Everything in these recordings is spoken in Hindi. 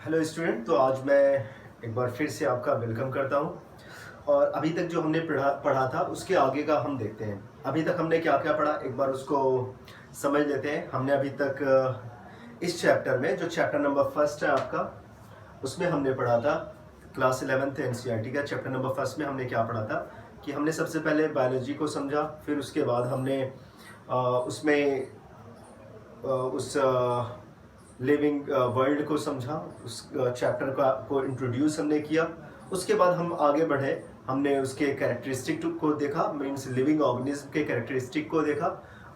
Hello student. तो आज मैं एक बार फिर से आपका वेलकम करता हूं और अभी तक जो हमने पढ़ा था उसके आगे का हम देखते हैं। अभी तक हमने क्या क्या पढ़ा एक बार उसको समझ लेते हैं। हमने अभी तक इस चैप्टर में जो चैप्टर नंबर फर्स्ट है आपका, उसमें हमने पढ़ा था क्लास 11th एनसीईआरटी का चैप्टर नंबर फर्स्ट में हमने क्या पढ़ा था कि हमने सबसे पहले बायोलॉजी को समझा, फिर उसके बाद हमने उसमें उस लिविंग वर्ल्ड को समझा, उस चैप्टर का को इंट्रोड्यूस हमने किया। उसके बाद हम आगे बढ़े, हमने उसके कैरेक्टरिस्टिक को देखा, मीन्स लिविंग ऑर्गेनिज्म के कैरेक्टरिस्टिक को देखा।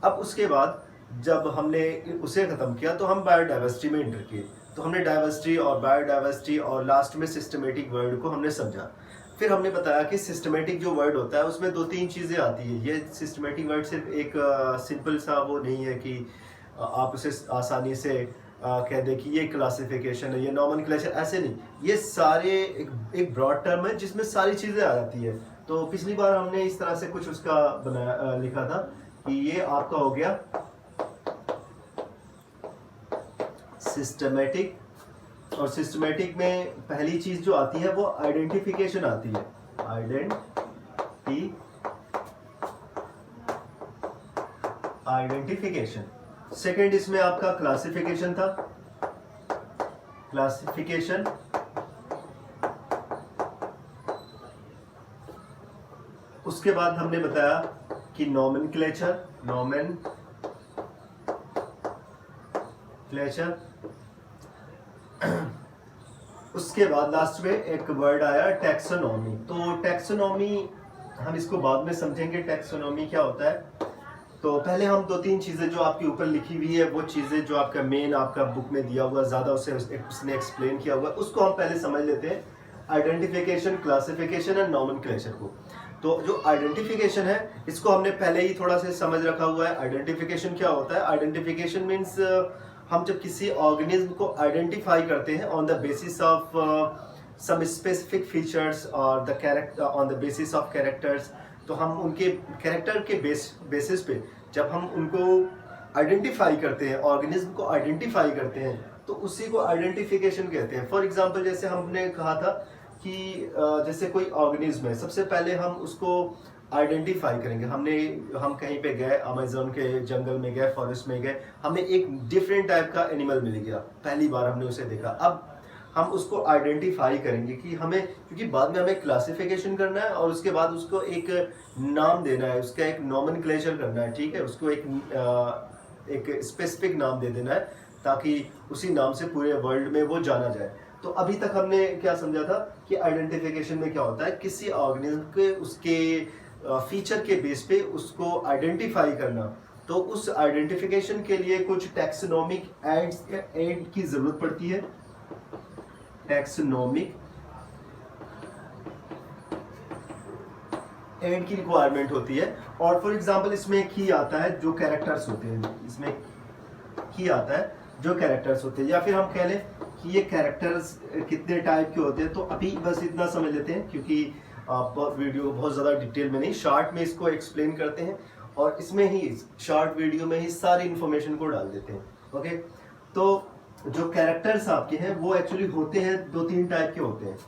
अब उसके बाद जब हमने उसे ख़त्म किया तो हम बायोडाइवर्सिटी में इंटर किए। तो हमने डाइवर्सिटी और बायोडाइवर्सिटी और लास्ट में सिस्टमेटिक वर्ड को हमने समझा। फिर हमने बताया कि सिस्टमेटिक जो वर्ड होता है उसमें दो तीन चीज़ें आती है। ये सिस्टमेटिक वर्ड सिर्फ एक सिंपल सा वो नहीं है कि आप उसे आसानी से कह दें कि ये क्लासिफिकेशन है, ये नॉमेनक्लेचर, ऐसे नहीं। ये सारे एक ब्रॉड टर्म है जिसमें सारी चीज़ें आ जाती है। तो पिछली बार हमने इस तरह से कुछ उसका बनाया लिखा था कि ये आपका हो गया सिस्टमेटिक। और सिस्टमेटिक में पहली चीज़ जो आती है वो आइडेंटिफिकेशन आती है, आइडेंटिफिकेशन। सेकेंड इसमें आपका क्लासिफिकेशन था, क्लासिफिकेशन। उसके बाद हमने बताया कि नॉमेनक्लेचर, उसके बाद लास्ट में एक वर्ड आया टैक्सोनॉमी। तो टैक्सोनॉमी हम इसको बाद में समझेंगे, टैक्सोनॉमी क्या होता है। तो पहले हम दो तीन चीज़ें जो आपके ऊपर लिखी हुई है, वो चीज़ें जो आपका मेन आपका बुक में दिया हुआ, ज़्यादा उसने एक्सप्लेन किया हुआ, उसको हम पहले समझ लेते हैं। आइडेंटिफिकेशन, क्लासिफिकेशन एंड नॉमेनक्लेचर को। तो जो आइडेंटिफिकेशन है इसको हमने पहले ही थोड़ा सा समझ रखा हुआ है। आइडेंटिफिकेशन क्या होता है? आइडेंटिफिकेशन मीन्स हम जब किसी ऑर्गेनिज्म को आइडेंटिफाई करते हैं on the basis of some specific features और the character, on the basis of characters. तो हम उनके कैरेक्टर के बेसिस पे जब हम उनको आइडेंटिफाई करते हैं, ऑर्गेनिज्म को आइडेंटिफाई करते हैं, तो उसी को आइडेंटिफिकेशन कहते हैं। फॉर एग्जांपल जैसे हमने कहा था कि जैसे कोई ऑर्गेनिज्म है, सबसे पहले हम उसको आइडेंटिफाई करेंगे। हम कहीं पे गए, अमेज़न के जंगल में गए, फॉरेस्ट में गए, हमें एक डिफरेंट टाइप का एनिमल मिल गया, पहली बार हमने उसे देखा। अब हम उसको आइडेंटिफाई करेंगे कि हमें, क्योंकि बाद में हमें क्लासिफिकेशन करना है और उसके बाद उसको एक नाम देना है, उसका एक नॉमेनक्लेचर करना है, ठीक है। उसको एक स्पेसिफिक नाम दे देना है ताकि उसी नाम से पूरे वर्ल्ड में वो जाना जाए। तो अभी तक हमने क्या समझा था कि आइडेंटिफिकेशन में क्या होता है, किसी ऑर्गेनिज्म के उसके फीचर के बेस पे उसको आइडेंटिफाई करना। तो उस आइडेंटिफिकेशन के लिए कुछ टैक्सोनॉमिक एड की जरूरत पड़ती है, टैक्सोनॉमिक एड की रिक्वायरमेंट होती है। और फॉर एग्जांपल इसमें की आता है जो कैरेक्टर्स होते हैं, इसमें की आता है जो कैरेक्टर्स होते हैं, या फिर हम कह लें कि ये कैरेक्टर्स कितने टाइप के होते हैं। तो अभी बस इतना समझ लेते हैं, क्योंकि वीडियो बहुत ज़्यादा डिटेल में नहीं, शॉर्ट में इसको एक्सप्लेन करते हैं और इसमें ही शॉर्ट वीडियो में ही सारी इन्फॉर्मेशन को डाल देते हैं। ओके, तो जो कैरेक्टर्स आपके हैं वो एक्चुअली होते हैं दो तीन टाइप के होते हैं।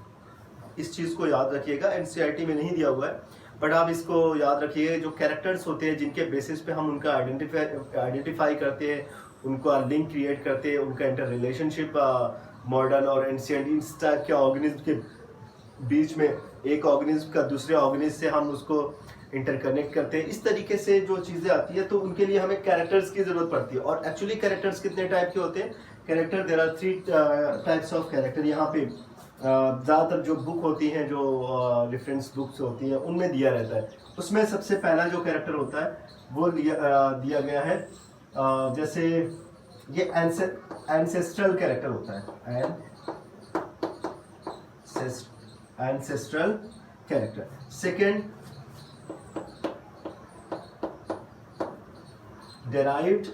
इस चीज़ को याद रखिएगा, एनसीईआरटी में नहीं दिया हुआ है, बट आप इसको याद रखिए। जो कैरेक्टर्स होते हैं जिनके बेसिस पे हम उनका आइडेंटिफाई करते हैं, उनका लिंक क्रिएट करते हैं, उनका इंटर रिलेशनशिप मॉडर्न और एंशिएंट इस टाइप के ऑर्गेनिज्म के बीच में, एक ऑर्गेनिज्म का दूसरे ऑर्गेनिज्म से हम उसको इंटरकनेक्ट करते हैं, इस तरीके से जो चीज़ें आती है, तो उनके लिए हमें कैरेक्टर्स की ज़रूरत पड़ती है। और एक्चुअली कैरेक्टर्स कितने टाइप के होते हैं? Character, there are 3 types of character. यहाँ पे ज़्यादातर जो बुक होती हैं, जो रेफरेंस बुक्स होती हैं, उनमें दिया रहता है। उसमें सबसे पहला जो कैरेक्टर होता है वो दिया गया है, जैसे ये एंसेस्ट्रल कैरेक्टर होता है, ancestral character. Second derived,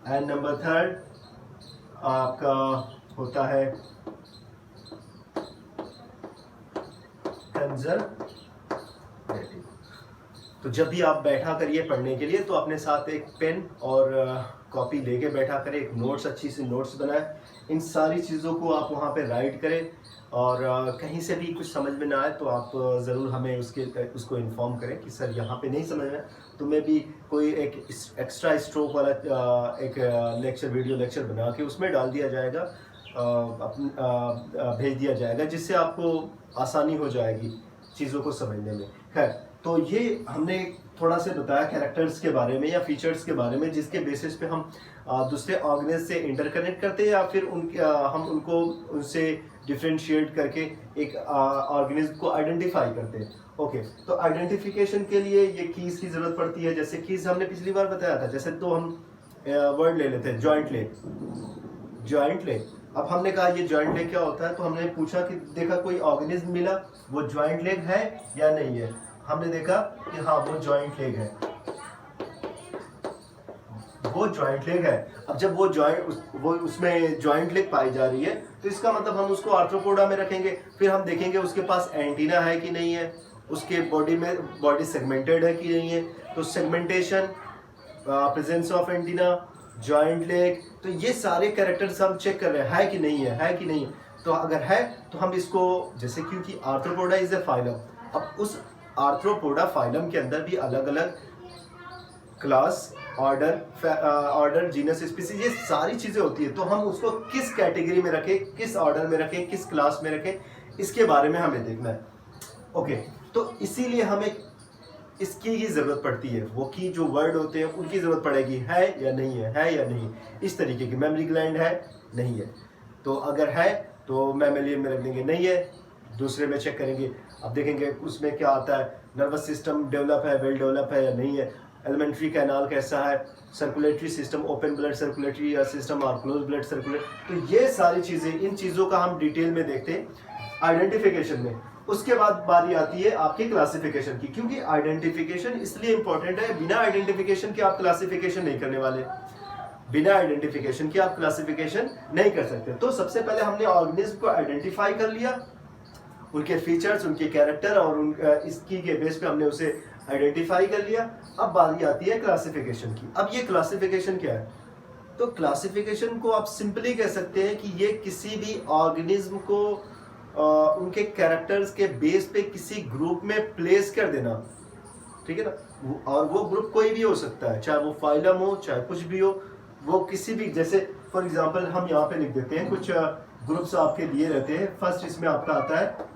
and number third आपका होता है कंजर्वेटिव। तो जब भी आप बैठा करिए पढ़ने के लिए तो अपने साथ एक पेन और कॉपी लेके बैठा करें, एक नोट्स अच्छी सी नोट्स बनाएं, इन सारी चीज़ों को आप वहाँ पे राइट करें और कहीं से भी कुछ समझ में ना आए तो आप ज़रूर हमें उसको इन्फॉर्म करें कि सर यहाँ पे नहीं समझ में आया, तो मैं भी कोई एक एक्स्ट्रा स्ट्रोक वाला एक वीडियो लेक्चर बना के उसमें डाल दिया जाएगा, भेज दिया जाएगा, जिससे आपको आसानी हो जाएगी चीज़ों को समझने में। खैर, तो ये हमने थोड़ा सा बताया कैरेक्टर्स के बारे में या फीचर्स के बारे में, जिसके बेसिस पे हम दूसरे ऑर्गेनिज से इंटरकनेक्ट करते हैं या फिर हम उनको उनसे डिफ्रेंशिएट करके एक ऑर्गेनिज्म को आइडेंटिफाई करते हैं। ओके, तो आइडेंटिफिकेशन के लिए ये कीज़ की ज़रूरत पड़ती है। जैसे कीज़ हमने पिछली बार बताया था, जैसे तो हम वर्ड ले लेते हैं जॉइंट लेग। अब हमने कहा ये जॉइंट लेग क्या होता है, तो हमने पूछा कि देखा कोई ऑर्गेनिज्म मिला, वो जॉइंट लेग है या नहीं है। हमने देखा कि हाँ वो जॉइंट लेग है, वो जॉइंट लेग है। अब जब वो उसमें जॉइंट लेग पाई जा रही है तो इसका मतलब हम उसको आर्थ्रोपोडा में रखेंगे। फिर हम देखेंगे उसके पास एंटीना है कि नहीं है, उसके बॉडी सेगमेंटेड है कि नहीं है। तो segmentation, presence of antenna, joint leg, तो ये सारे कैरेक्टर्स हम चेक कर रहे हैं है कि नहीं है। तो अगर है तो हम इसको, जैसे क्योंकि आर्थ्रोपोडा इज ए फाइलम, अब उस आर्थ्रोपोडा फाइलम के अंदर भी अलग अलग क्लास, ऑर्डर, जीनस, स्पीसीज, ये सारी चीज़ें होती है। तो हम उसको किस कैटेगरी में रखें, किस ऑर्डर में रखें, किस क्लास में रखें, इसके बारे में हमें देखना है। ओके, तो इसीलिए हमें इसकी ही ज़रूरत पड़ती है, वो की जो वर्ड होते हैं उनकी ज़रूरत पड़ेगी, है या नहीं। इस तरीके की मेमोरी ग्लैंड है, नहीं है। तो अगर है तो मैमेलियन में रख देंगे, नहीं है दूसरे में चेक करेंगे। अब देखेंगे उसमें क्या आता है, नर्वस सिस्टम डेवलप है, वेल डेवलप है या नहीं है, एलिमेंट्री कैनाल कैसा है, circulatory system, open blood circulatory system और क्लोज ब्लड सर्कुलेटरी। तो ये सारी चीज़ें, इन चीज़ों का हम डिटेल में देखते हैं आइडेंटिफिकेशन में। उसके बाद बारी आती है आपकी क्लासिफिकेशन की, क्योंकि आइडेंटिफिकेशन इसलिए इंपॉर्टेंट है, बिना आइडेंटिफिकेशन के आप क्लासिफिकेशन नहीं करने वाले, बिना आइडेंटिफिकेशन के आप क्लासिफिकेशन नहीं कर सकते। तो सबसे पहले हमने ऑर्गेनिज्म को आइडेंटिफाई कर लिया, उनके फीचर्स, उनके कैरेक्टर और इसकी के बेस पे हमने उसे आइडेंटिफाई कर लिया। अब बारी आती है क्लासिफिकेशन की। अब ये क्लासिफिकेशन क्या है, तो क्लासिफिकेशन को आप सिंपली कह सकते हैं कि ये किसी भी ऑर्गेनिज्म को उनके कैरेक्टर्स के बेस पे किसी ग्रुप में प्लेस कर देना, ठीक है ना। और वो ग्रुप कोई भी हो सकता है, चाहे वो फाइलम हो, चाहे कुछ भी हो, वो किसी भी, जैसे फॉर एग्जांपल हम यहाँ पे लिख देते हैं, कुछ ग्रुप्स आपके दिए रहते हैं। फर्स्ट इसमें आपका आता है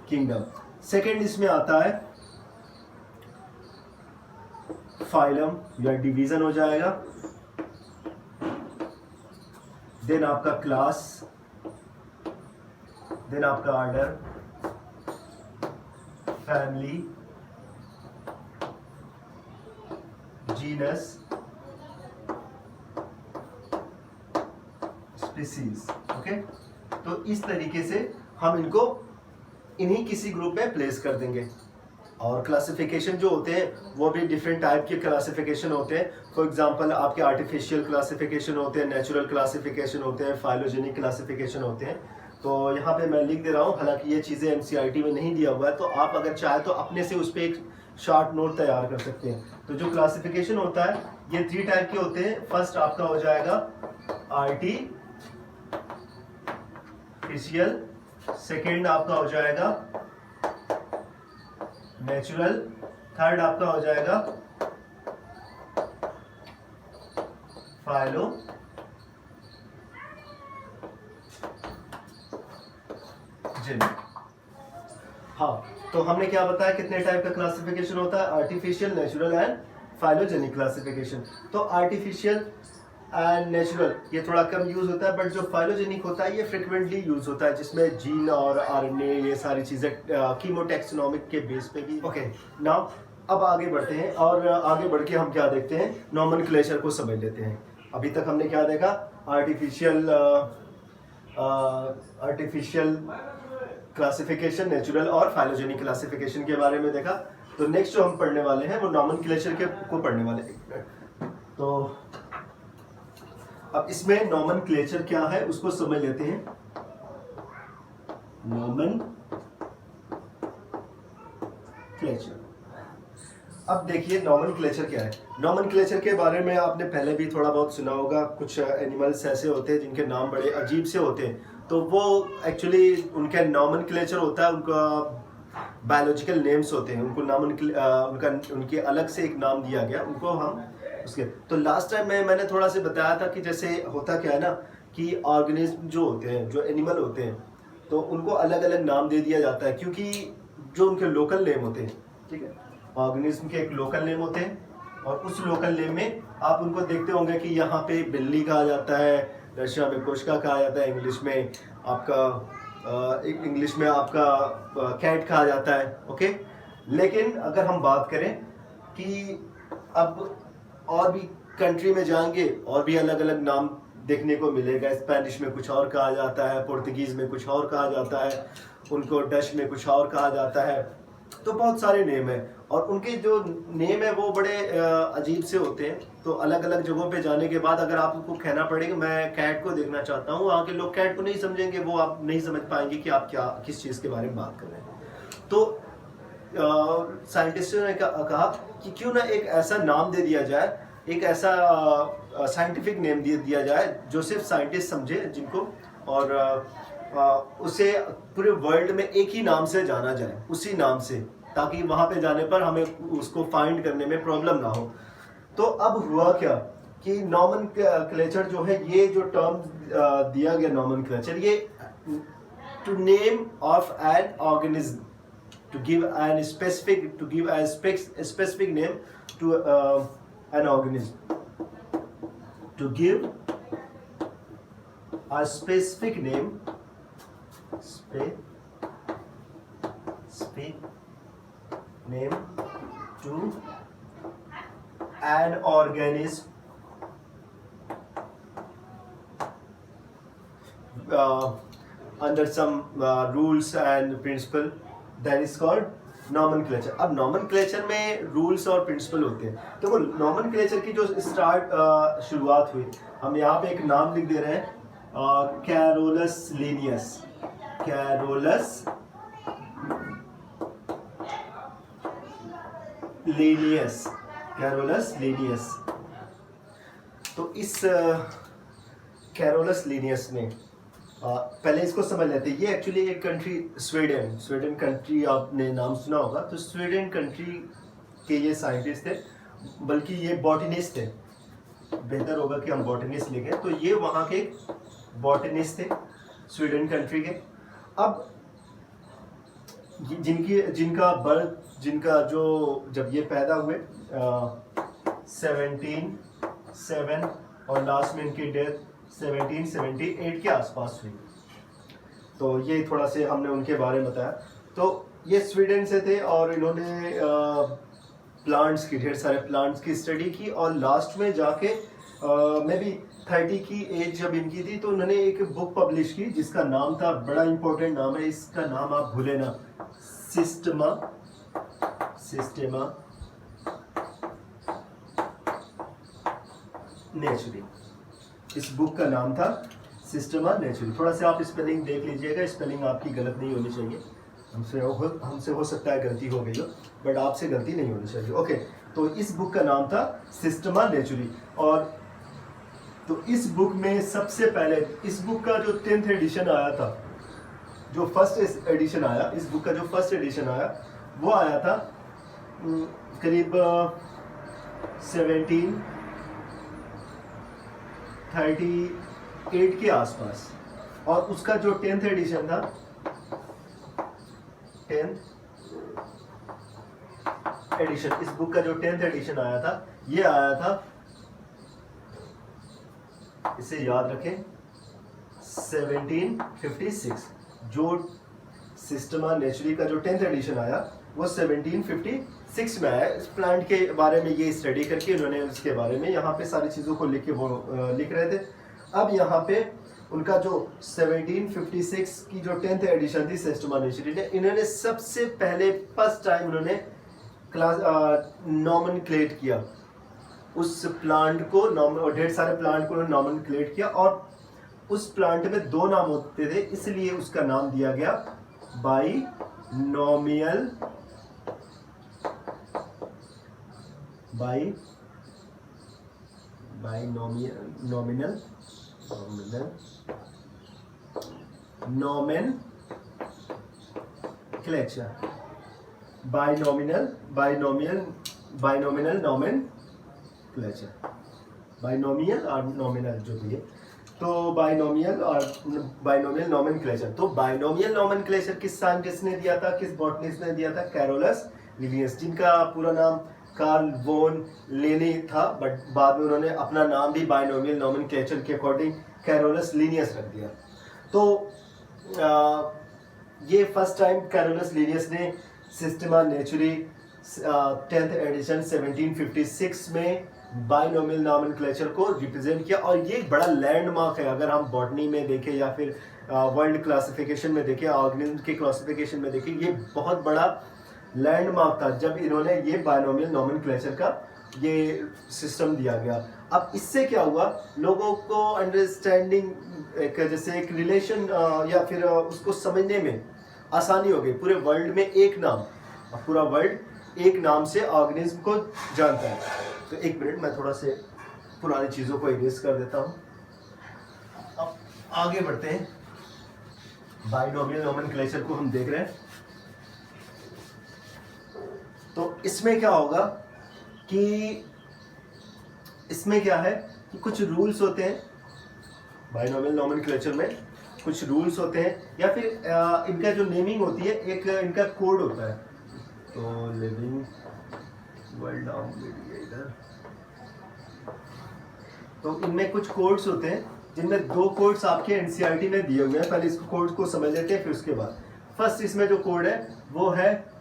किंगडम, सेकेंड इसमें आता है फाइलम या डिवीजन हो जाएगा, देन आपका क्लास, देन आपका order, family, genus, species. Okay, तो इस तरीके से हम इनको इन्हीं किसी ग्रुप में प्लेस कर देंगे। और क्लासिफिकेशन जो होते हैं वो भी डिफरेंट टाइप के क्लासिफिकेशन होते हैं। फॉर एग्जांपल आपके आर्टिफिशियल क्लासिफिकेशन होते हैं, नेचुरल क्लासिफिकेशन होते हैं, फाइलोजेनिक क्लासिफिकेशन होते हैं। तो यहाँ पे मैं लिख दे रहा हूँ, हालांकि ये चीज़ें एनसीईआरटी में नहीं दिया हुआ है, तो आप अगर चाहे तो अपने से उस पर एक शॉर्ट नोट तैयार कर सकते हैं। तो जो क्लासिफिकेशन होता है ये 3 टाइप के होते हैं। फर्स्ट आपका हो जाएगा आर्टिफिशियल, सेकेंड आपका हो जाएगा नेचुरल, थर्ड आपका हो जाएगा फाइलोजेनिक। हाँ, तो हमने क्या बताया कितने टाइप का क्लासिफिकेशन होता है, artificial, natural and phylogenic classification. तो आर्टिफिशियल एंड नेचुरल ये थोड़ा कम यूज होता है, बट जो फाइलोजेनिक होता है ये फ्रिक्वेंटली यूज होता है, जिसमें जीन और आरएनए ये सारी चीजें कीमोटैक्सोनॉमिक के बेस पे भी। ओके, नाउ अब आगे बढ़ते हैं और आगे बढ़ के हम क्या देखते हैं, नॉमेनक्लेचर को समझ लेते हैं। अभी तक हमने क्या देखा, आर्टिफिशियल क्लासिफिकेशन, नेचुरल और फाइलोजेनिक क्लासिफिकेशन के बारे में देखा। तो नेक्स्ट जो हम पढ़ने वाले हैं वो नॉमेनक्लेचर को पढ़ने वाले हैं। तो अब इसमें नॉमेनक्लेचर क्या है उसको समझ लेते हैं। क्लेचर। अब देखिए नॉमेनक्लेचर क्या है। नॉमेनक्लेचर के बारे में आपने पहले भी थोड़ा बहुत सुना होगा। कुछ एनिमल्स ऐसे होते हैं जिनके नाम बड़े अजीब से होते हैं, तो वो एक्चुअली उनका नॉमेनक्लेचर होता है, उनका बायोलॉजिकल नेम्स होते हैं, उनको उनका उनके अलग से एक नाम दिया गया उनको हम उसके। तो लास्ट टाइम मैंने थोड़ा सा बताया था कि जैसे होता क्या है ना कि ऑर्गेनिज्म जो होते हैं, जो एनिमल होते हैं, तो उनको अलग अलग नाम दे दिया जाता है क्योंकि जो उनके लोकल नेम होते हैं, ठीक है, ऑर्गेनिज्म के एक लोकल नेम होते हैं और उस लोकल नेम में आप उनको देखते होंगे कि यहाँ पे बिल्ली कहा जाता है, रशिया में कोशका कहा जाता है, इंग्लिश में आपका कैट कहा जाता है, ओके। लेकिन अगर हम बात करें कि अब और भी कंट्री में जाएंगे और भी अलग अलग नाम देखने को मिलेगा। स्पेनिश में कुछ और कहा जाता है, पुर्तगीज में कुछ और कहा जाता है, उनको डच में कुछ और कहा जाता है, तो बहुत सारे नेम है और उनके जो नेम है वो बड़े अजीब से होते हैं। तो अलग अलग जगहों पे जाने के बाद अगर आपको कहना पड़ेगा मैं कैट को देखना चाहता हूँ, वहाँ के लोग कैट को नहीं समझेंगे, वो आप नहीं समझ पाएंगे कि आप किस चीज़ के बारे में बात कर रहे हैं। तो साइंटिस्टों ने कहा कि क्यों ना एक ऐसा नाम दे दिया जाए, एक ऐसा साइंटिफिक नेम दिया जाए जो सिर्फ साइंटिस्ट समझे जिनको, और उसे पूरे वर्ल्ड में एक ही नाम से जाना जाए, उसी नाम से, ताकि वहाँ पे जाने पर हमें उसको फाइंड करने में प्रॉब्लम ना हो। तो अब हुआ क्या कि नॉमेनक्लेचर जो है, ये जो टर्म दिया गया नॉमेनक्लेचर, ये to name of an organism, to give a specific name to an organism, to give a specific name to an organism under some rules and principle, that is called nomenclature. अब नॉमेनक्लेचर में रूल्स और प्रिंसिपल होते हैं। तो वो नॉमेनक्लेचर की जो शुरुआत हुई, हम यहाँ पे एक नाम लिख दे रहे हैं, कैरोलस लीनियस। तो इस कैरोलस लीनियस ने पहले इसको समझ लेते हैं। ये एक्चुअली एक कंट्री स्वीडन कंट्री, आपने नाम सुना होगा। तो स्वीडन कंट्री के ये साइंटिस्ट थे, बल्कि ये बॉटनिस्ट थे, बेहतर होगा कि हम बॉटनिस्ट लिखें। तो ये वहाँ के बॉटनिस्ट थे स्वीडन कंट्री के। अब जिनका जो जब ये पैदा हुए 1707 और लास्ट में इनकी डेथ 1778 के आसपास हुई। तो ये थोड़ा से हमने उनके बारे में बताया। तो ये स्वीडन से थे और इन्होंने ढेर सारे प्लांट्स की स्टडी की और लास्ट में जाके मे बी 30 की एज जब इनकी थी तो उन्होंने एक बुक पब्लिश की जिसका नाम था, बड़ा इंपॉर्टेंट नाम है, इसका नाम आप भूले ना, सिस्टेमा नेचुरी। इस बुक का नाम था सिस्टेमा नेचुरी। थोड़ा सा आप स्पेलिंग देख लीजिएगा, स्पेलिंग आपकी गलत नहीं होनी चाहिए। हमसे हो सकता है गलती हो गई हो, बट आपसे गलती नहीं होनी चाहिए, ओके। तो इस बुक का नाम था सिस्टेमा नेचुरी। और तो इस बुक में सबसे पहले, इस बुक का जो 10th एडिशन आया था, जो फर्स्ट एडिशन आया, इस बुक का जो फर्स्ट एडिशन आया वो आया था करीब 1738 के आसपास। और उसका जो 10th एडिशन था, 10th एडिशन, इस बुक का जो 10th एडिशन आया था, ये आया था, इसे याद रखें, 1756। जो सिस्टेमा नेचुरी का जो 10th एडिशन आया वो 1756 में आया। इस प्लांट के बारे में ये स्टडी करके उन्होंने उसके बारे में यहाँ पे सारी चीज़ों को लिख के वो लिख रहे थे। अब यहाँ पे उनका जो 1756 की जो 10th एडिशन थी सिस्टेमा नेचुरी ने, इन्होंने सबसे पहले फर्स्ट टाइम उन्होंने नॉमेनक्लेट किया उस प्लांट को, और ढेर सारे प्लांट को उन्होंने नॉमेनक्लेट किया। और उस प्लांट में 2 नाम होते थे, इसलिए उसका नाम दिया गया binomial by nominal nomenclature, binomial nomenclature, binomial और नॉमिनल जो भी है, तो बाइनोमियल और बाइनोमियल नॉमेनक्लेचर। तो बाइनोमियल नॉमेनक्लेचर किस साइंटिस्ट ने दिया था, किस बॉटनिस्ट ने दिया था? कैरोलस लिनियस, जिनका पूरा नाम कार्ल वोन लिनी था, बट बाद में उन्होंने अपना नाम भी बाइनोमियल नॉमेनक्लेचर के अकॉर्डिंग कैरोलस लिनियस रख दिया। तो ये फर्स्ट टाइम कैरोलस लिनियस ने सिस्टेमा नेचुरी 10th एडिशन 1756 में बाइनोमियल नॉमेनक्लेचर को रिप्रेजेंट किया, और ये एक बड़ा लैंडमार्क है। अगर हम बॉटनी में देखें या फिर वर्ल्ड क्लासिफिकेशन में देखें, ऑर्गेनिज्म के क्लासिफिकेशन में देखें, ये बहुत बड़ा लैंडमार्क था जब इन्होंने ये बाइनोमियल नॉमेनक्लेचर का ये सिस्टम दिया गया। अब इससे क्या हुआ, लोगों को अंडरस्टैंडिंग जैसे एक रिलेशन या फिर उसको समझने में आसानी हो गई। पूरे वर्ल्ड में एक नाम, पूरा वर्ल्ड एक नाम से ऑर्गेनिज्म को जानता है। तो एक मिनट, मैं थोड़ा से पुरानी चीज़ों को इरेज कर देता हूँ। अब आगे बढ़ते हैं, बाइनोमियल नॉमेनक्लेचर को हम देख रहे हैं। तो इसमें क्या होगा कि इसमें क्या है कि कुछ रूल्स होते हैं, बाइनोमियल नॉमेनक्लेचर में कुछ रूल्स होते हैं, या फिर इनका जो नेमिंग होती है, एक इनका कोड होता है। तो लिविंग वर्ल्ड इधर, तो इनमें कुछ कोड्स होते हैं, जिनमें 2 कोड्स आपके एनसीईआरटी में दिए हुए हैं। पहले इस कोड को समझ लेते हैं, फिर उसके बाद फर्स्ट इसमें जो कोड है वो है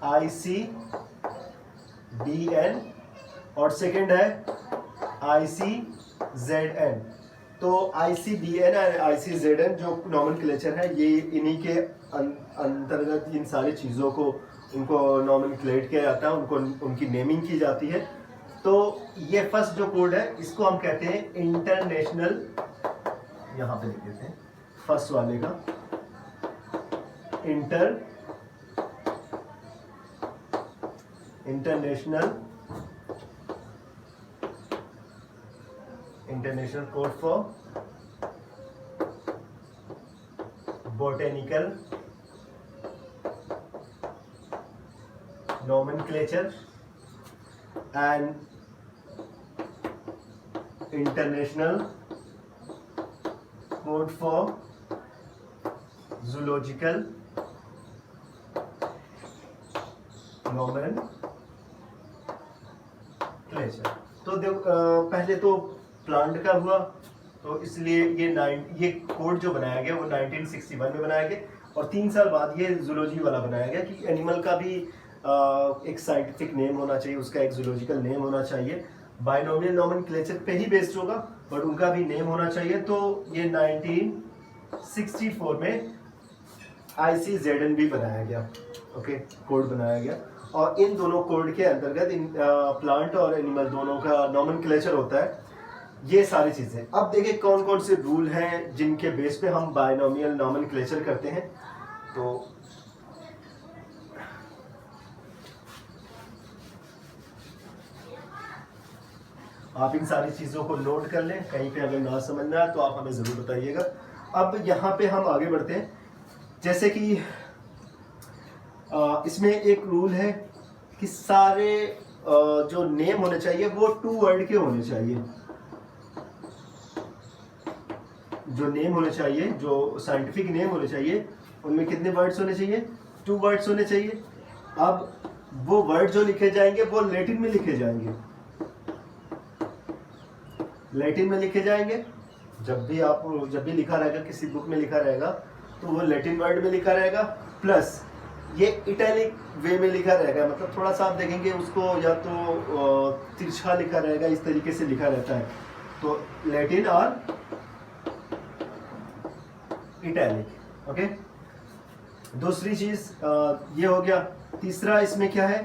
ICDN और सेकंड है ICZN। तो ICDN और ICZN जो नॉमेनक्लेचर है, ये इन्हीं के अंतर्गत इन सारी चीज़ों को उनको नॉमेनक्लेट किया जाता है, उनको उनकी नेमिंग की जाती है। तो ये फर्स्ट जो कोड है, इसको हम कहते हैं इंटरनेशनल, यहाँ पे लिख देते हैं फर्स्ट वाले का, international code for botanical nomenclature and international code for zoological nomenclature. तो पहले तो प्लांट का हुआ, तो इसलिए ये कोड जो बनाया गया वो 1961 में बनाया गया, और 3 साल बाद ये जूलॉजी वाला बनाया गया कि एनिमल का भी एक साइंटिफिक नेम होना चाहिए, उसका एक जूलॉजिकल नेम होना चाहिए। बाइनोमियल नॉमेनक्लेचर पे ही बेस्ड होगा, बट उनका भी नेम होना चाहिए। तो ये 1964 में ICZN भी बनाया गया, ओके, कोड बनाया गया, और इन दोनों कोड के अंतर्गत इन प्लांट और एनिमल दोनों का नॉमेनक्लेचर होता है। ये सारी चीजें, अब देखिए कौन कौन से रूल हैं जिनके बेस पे हम बाइनोमियल नॉमेनक्लेचर करते हैं। तो आप इन सारी चीज़ों को नोट कर लें, कहीं पे अगर ना समझ में आए तो आप हमें ज़रूर बताइएगा। अब यहाँ पे हम आगे बढ़ते हैं, जैसे कि इसमें एक रूल है कि सारे जो नेम होने चाहिए वो 2 वर्ड के होने चाहिए। जो नेम होने चाहिए, जो साइंटिफिक नेम होने चाहिए, उनमें कितने वर्ड्स होने चाहिए? 2 वर्ड्स होने चाहिए। अब वो वर्ड जो लिखे जाएंगे वो लैटिन में लिखे जाएंगे, लैटिन में लिखे जाएंगे। जब भी लिखा रहेगा, किसी बुक में लिखा रहेगा, तो वो लैटिन वर्ड में लिखा रहेगा, प्लस ये इटैलिक वे में लिखा रहेगा। मतलब थोड़ा सा आप देखेंगे उसको, या तो तिरछा लिखा रहेगा, इस तरीके से लिखा रहता है। तो लैटिन और इटैलिक, ओके। दूसरी चीज ये हो गया। तीसरा इसमें क्या है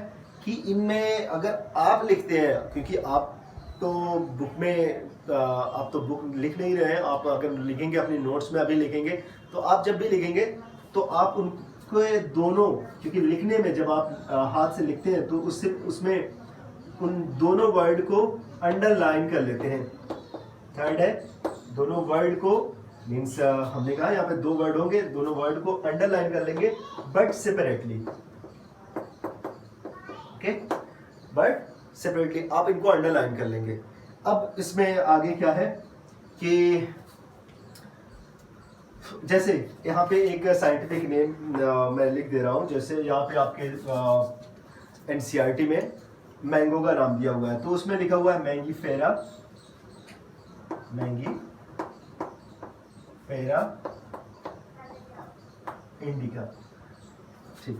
कि इनमें अगर आप लिखते हैं, क्योंकि आप तो बुक में आप तो बुक लिख नहीं रहे हैं, आप अगर लिखेंगे अपनी नोट्स में अभी लिखेंगे, तो आप जब भी लिखेंगे तो आप उसको दोनों, क्योंकि लिखने में जब आप हाथ से लिखते हैं तो उससे उसमें उन दोनों वर्ड को अंडरलाइन कर लेते हैं। थर्ड है दोनों वर्ड को मीन्स हमने कहा यहाँ पे दो वर्ड होंगे, दोनों वर्ड को अंडरलाइन कर लेंगे but separately. Okay, but separately आप इनको अंडरलाइन कर लेंगे। अब इसमें आगे क्या है कि जैसे यहाँ पे एक साइंटिफिक नेम मैं लिख दे रहा हूँ, जैसे यहाँ पे आपके एनसीईआरटी में मैंगो का नाम दिया हुआ है, तो उसमें लिखा हुआ है मैंगीफेरा, मैंगीफेरा इंडिका। ठीक,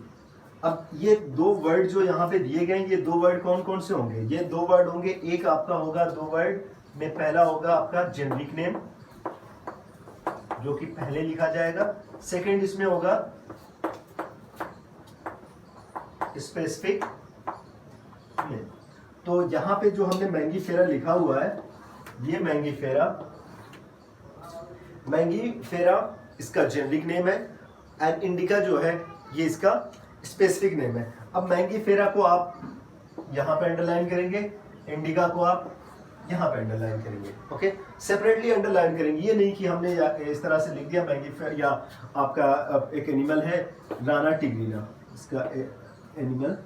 अब ये दो वर्ड जो यहाँ पे दिए गए, ये दो वर्ड कौन कौन से होंगे? ये दो वर्ड होंगे, एक आपका होगा दो वर्ड में, पहला होगा आपका जेनरिक नेम जो कि पहले लिखा जाएगा, सेकंड इसमें होगा स्पेसिफिक नेम। तो यहाँ पे जो हमने मैंगीफेरा लिखा हुआ है, ये मैंगीफेरा इसका जेनरिक नेम है, एंड इंडिका जो है ये इसका स्पेसिफिक नेम है। अब मैंगीफेरा को आप यहाँ पे अंडरलाइन करेंगे, इंडिका को आप यहाँ पे अंडरलाइन करेंगे। ओके, सेपरेटली अंडरलाइन करेंगे, ये नहीं कि हमने इस तरह से लिख दिया मैंगीफेरा। या आपका एक एनिमल है राना टिग्रीना, इसका एनिमल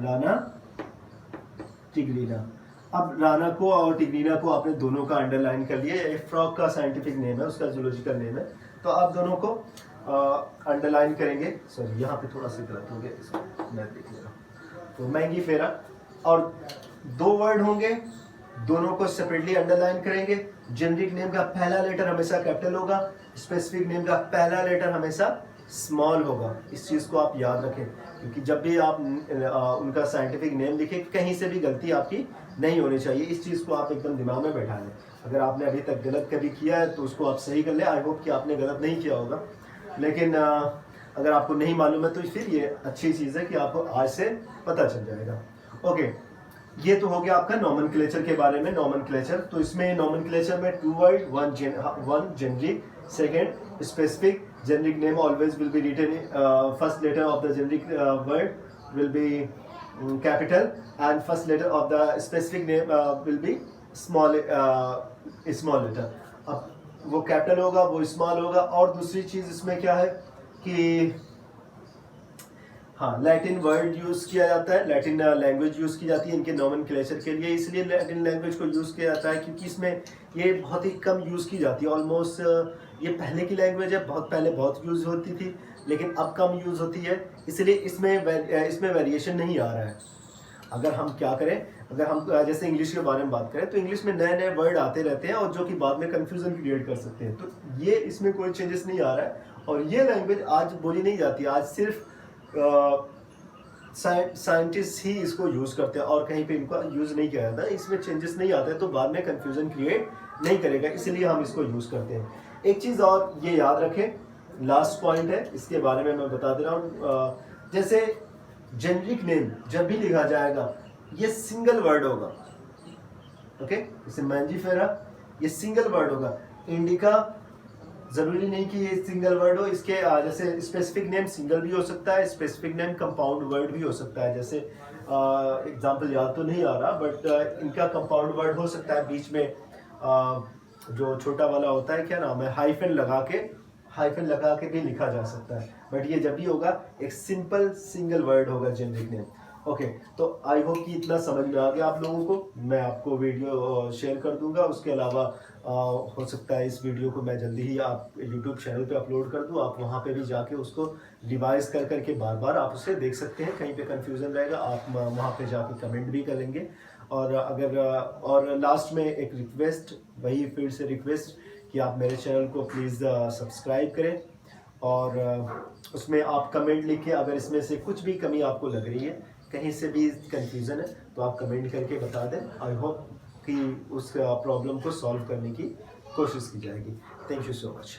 राना टिग्रीना। अब राना को और टिग्रीना को आपने दोनों का अंडरलाइन कर लिया। एक फ्रॉग का साइंटिफिक नेम है, उसका जूलॉजिकल नेम है, तो आप दोनों को अंडरलाइन करेंगे। सॉरी, यहाँ पे थोड़ा सा गलत हो गया, इसको मैं देख ले रहा हूँ। तो मैंगीफेरा और दो वर्ड होंगे, दोनों को सेपरेटली अंडरलाइन करेंगे। जेनरिक नेम का पहला लेटर हमेशा कैपिटल होगा, स्पेसिफिक नेम का पहला लेटर हमेशा स्मॉल होगा। इस चीज़ को आप याद रखें, क्योंकि जब भी आप उनका साइंटिफिक नेम लिखें, कहीं से भी गलती आपकी नहीं होनी चाहिए। इस चीज़ को आप एकदम दिमाग में बैठा लें। अगर आपने अभी तक गलत कभी किया है तो उसको आप सही कर लें। आई होप कि आपने गलत नहीं किया होगा, लेकिन अगर आपको नहीं मालूम है तो फिर ये अच्छी चीज़ है कि आपको आज से पता चल जाएगा। ओके, ये तो हो गया आपका नॉमेनक्लेचर के बारे में। नॉमेनक्लेचर, तो इसमें नॉमेनक्लेचर में two word, one generic, second specific. Generic name always will be written, first letter of the generic word will be capital and first letter of the specific name will be small letter. अब वो कैपिटल होगा, वो स्मॉल होगा। और दूसरी चीज इसमें क्या है कि हाँ, लैटिन वर्ड यूज किया जाता है, लैटिन लैंग्वेज यूज की जाती है इनके नॉमेनक्लेचर के लिए। इसलिए लैटिन लैंग्वेज को यूज किया जाता है क्योंकि इसमें ये बहुत ही कम यूज की जाती है। ऑलमोस्ट ये पहले की लैंग्वेज है, बहुत पहले बहुत यूज होती थी, लेकिन अब कम यूज होती है। इसलिए इसमें वेरिएशन नहीं आ रहा है। अगर हम क्या करें, अगर हम जैसे इंग्लिश के बारे में बात करें, तो इंग्लिश में नए नए वर्ड आते रहते हैं और जो कि बाद में कंफ्यूजन क्रिएट कर सकते हैं। तो ये इसमें कोई चेंजेस नहीं आ रहा है। और ये लैंग्वेज आज बोली नहीं जाती, आज सिर्फ साइंटिस्ट ही इसको यूज करते हैं और कहीं पे इनको यूज नहीं किया जाता। इसमें चेंजेस नहीं आते हैं तो बाद में कंफ्यूजन क्रिएट नहीं करेगा, इसलिए हम इसको यूज करते हैं। एक चीज और ये याद रखें, लास्ट पॉइंट है, इसके बारे में मैं बता दे रहा हूँ। जैसे जेनरिक नेम जब भी लिखा जाएगा ये सिंगल वर्ड होगा। ओके, जैसे मैंगीफेरा ये सिंगल वर्ड होगा। इंडिका जरूरी नहीं कि ये सिंगल वर्ड हो, इसके जैसे स्पेसिफिक नेम सिंगल भी हो सकता है, स्पेसिफिक नेम कंपाउंड वर्ड भी हो सकता है। जैसे एग्जांपल याद तो नहीं आ रहा, बट इनका कंपाउंड वर्ड हो सकता है। बीच में जो छोटा वाला होता है, क्या नाम है, हाइफन लगा के भी लिखा जा सकता है। बट ये जब भी होगा एक सिंपल सिंगल वर्ड होगा जेनरिक नेम। ओके, तो आई होप कि इतना समझ में आ गया आप लोगों को। मैं आपको वीडियो शेयर कर दूंगा। उसके अलावा हो सकता है इस वीडियो को मैं जल्दी ही आप यूट्यूब चैनल पे अपलोड कर दूं। आप वहां पे भी जाके उसको रिवाइज कर करके बार बार आप उसे देख सकते हैं। कहीं पे कंफ्यूजन रहेगा आप वहां पे जाके कमेंट भी करेंगे। और अगर और लास्ट में एक रिक्वेस्ट, वही फिर से रिक्वेस्ट कि आप मेरे चैनल को प्लीज़ सब्सक्राइब करें और उसमें आप कमेंट लिखें। अगर इसमें से कुछ भी कमी आपको लग रही है, कहीं से भी कंफ्यूजन है, तो आप कमेंट करके बता दें। आई होप कि उस प्रॉब्लम को सॉल्व करने की कोशिश की जाएगी। Thank you so much.